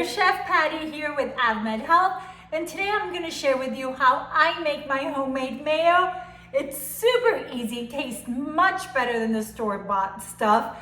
Chef Patty here with AvMed Health, and today I'm going to share with you how I make my homemade mayo. It's super easy, tastes much better than the store-bought stuff,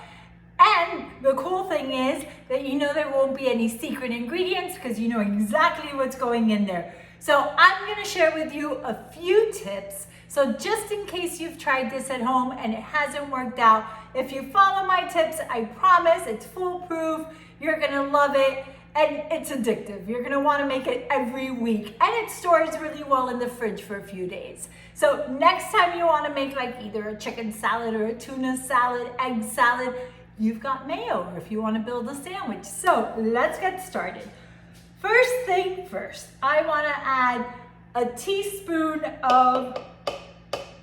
and the cool thing is that you know there won't be any secret ingredients because you know exactly what's going in there. So I'm going to share with you a few tips. So just in case you've tried this at home and it hasn't worked out, if you follow my tips, I promise it's foolproof. You're going to love it and it's addictive. You're going to want to make it every week, and it stores really well in the fridge for a few days. So next time you want to make like either a chicken salad or a tuna salad, egg salad, you've got mayo, or if you want to build a sandwich. So let's get started. First thing first, I want to add a teaspoon of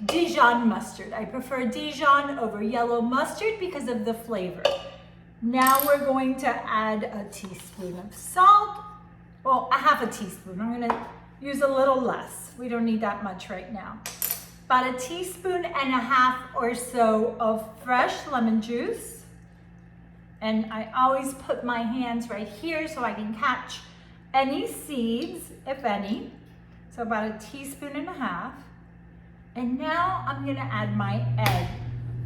Dijon mustard. I prefer Dijon over yellow mustard because of the flavor. Now we're going to add a teaspoon of salt. Well, a half a teaspoon. I'm going to use a little less. We don't need that much right now. About a teaspoon and a half or so of fresh lemon juice. And I always put my hands right here so I can catch any seeds, if any. So about a teaspoon and a half. And now I'm gonna add my egg.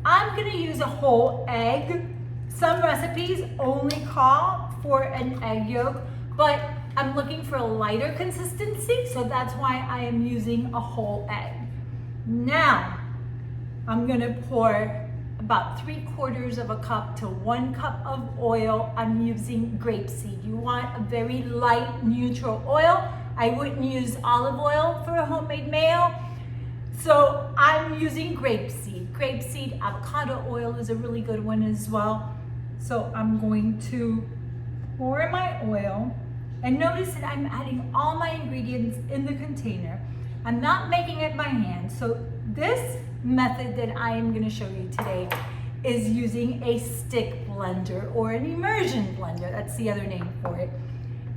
I'm gonna use a whole egg. Some recipes only call for an egg yolk, but I'm looking for a lighter consistency, so that's why I am using a whole egg. Now, I'm gonna pour about 3/4 of a cup to 1 cup of oil. I'm using grapeseed. You want a very light, neutral oil. I wouldn't use olive oil for a homemade mayo. So I'm using grapeseed. Grapeseed avocado oil is a really good one as well. So I'm going to pour my oil, and notice that I'm adding all my ingredients in the container. I'm not making it by hand. So this method that I am going to show you today is using a stick blender or an immersion blender. That's the other name for it.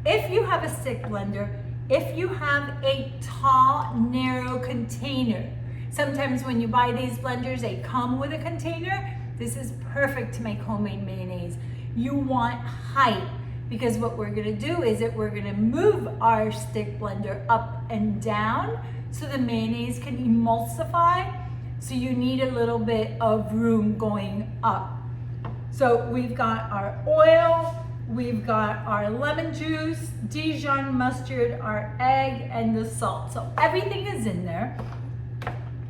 If you have a stick blender, if you have a tall, narrow container, sometimes when you buy these blenders, they come with a container. This is perfect to make homemade mayonnaise. You want height, because what we're gonna do is that we're gonna move our stick blender up and down so the mayonnaise can emulsify. So you need a little bit of room going up. So we've got our oil, we've got our lemon juice, Dijon mustard, our egg, and the salt. So everything is in there.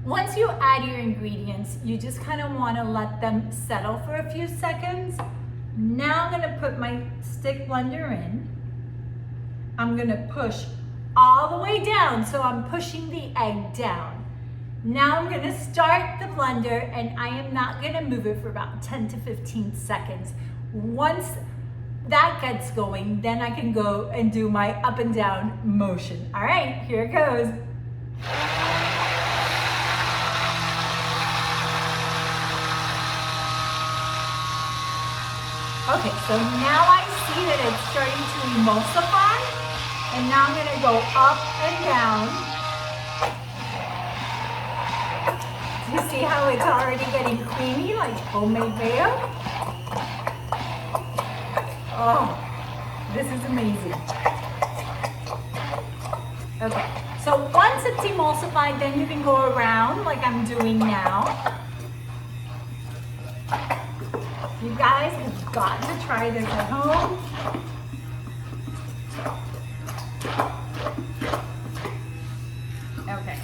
Once you add your ingredients, you just kind of want to let them settle for a few seconds. Now I'm going to put my stick blender in. I'm going to push all the way down, so I'm pushing the egg down. Now I'm going to start the blender, and I am not going to move it for about 10 to 15 seconds. Once that gets going, then I can go and do my up and down motion. All right, here it goes. Okay, so now I see that it's starting to emulsify, and now I'm gonna go up and down. Do you see how it's already getting creamy, like homemade mayo? Oh, this is amazing. Okay, so once it's emulsified, then you can go around like I'm doing now. You guys have got to try this at home. Okay.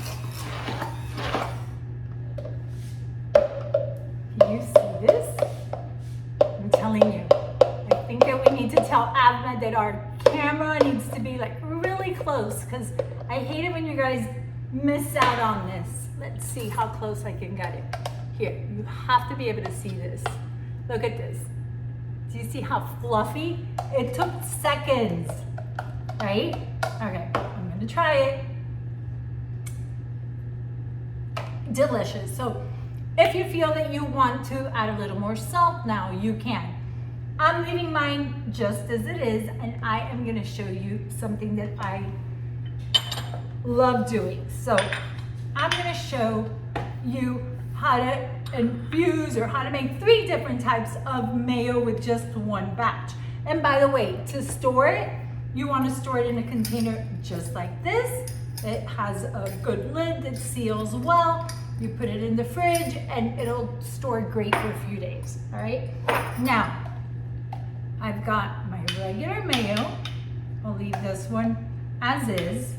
Can you see this? I'm telling you. I think that we need to tell AvMed that our camera needs to be like really close, because I hate it when you guys miss out on this. Let's see how close I can get it. Here, you have to be able to see this. Look at this. Do you see how fluffy? It took seconds, right? Okay, I'm gonna try it. Delicious. So if you feel that you want to add a little more salt now, you can. I'm leaving mine just as it is, and I am gonna show you something that I love doing. So I'm gonna show you how to infuse or how to make 3 different types of mayo with just one batch. And by the way, to store it, you want to store it in a container just like this. It has a good lid that seals well. You put it in the fridge and it'll store great for a few days, all right? Now, I've got my regular mayo. I'll leave this one as is.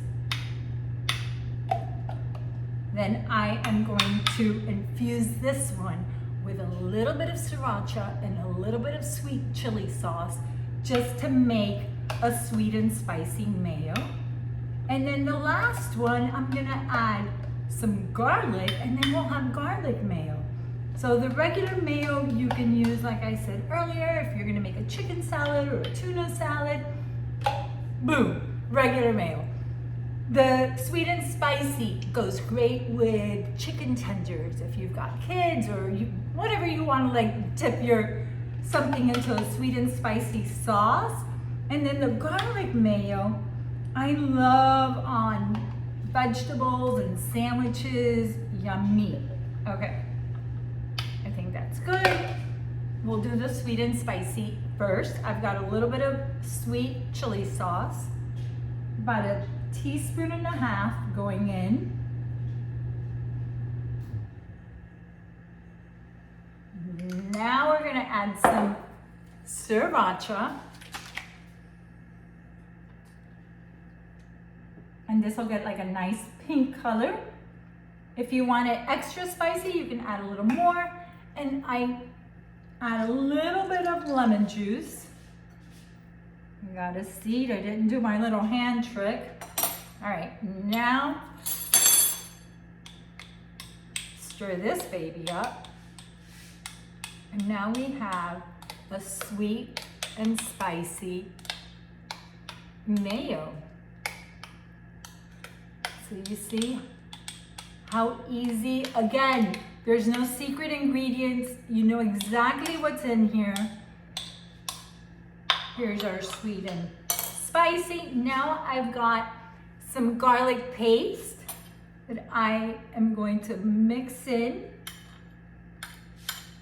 Then I am going to infuse this one with a little bit of sriracha and a little bit of sweet chili sauce just to make a sweet and spicy mayo. And then the last one, I'm gonna add some garlic and then we'll have garlic mayo. So the regular mayo you can use, like I said earlier, if you're gonna make a chicken salad or a tuna salad, boom, regular mayo. The sweet and spicy goes great with chicken tenders if you've got kids or whatever you want to like dip something into a sweet and spicy sauce. And then the garlic mayo, I love on vegetables and sandwiches, yummy. Okay, I think that's good. We'll do the sweet and spicy first. I've got a little bit of sweet chili sauce, about a teaspoon and a half going in. Now we're gonna add some sriracha. And this will get like a nice pink color. If you want it extra spicy, you can add a little more. And I add a little bit of lemon juice. You got a seed, I didn't do my little hand trick. All right, now stir this baby up. And now we have a sweet and spicy mayo. So you see how easy, again, there's no secret ingredients. You know exactly what's in here. Here's our sweet and spicy. Now I've got some garlic paste that I am going to mix in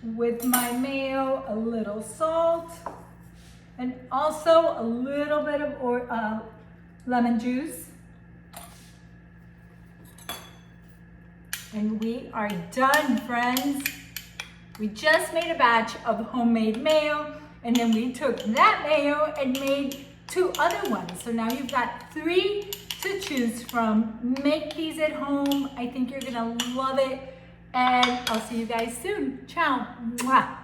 with my mayo, a little salt, and also a little bit of lemon juice. And we are done, friends. We just made a batch of homemade mayo, and then we took that mayo and made 2 other ones. So now you've got 3 to choose from. Make these at home. I think you're gonna love it. And I'll see you guys soon. Ciao. Mwah.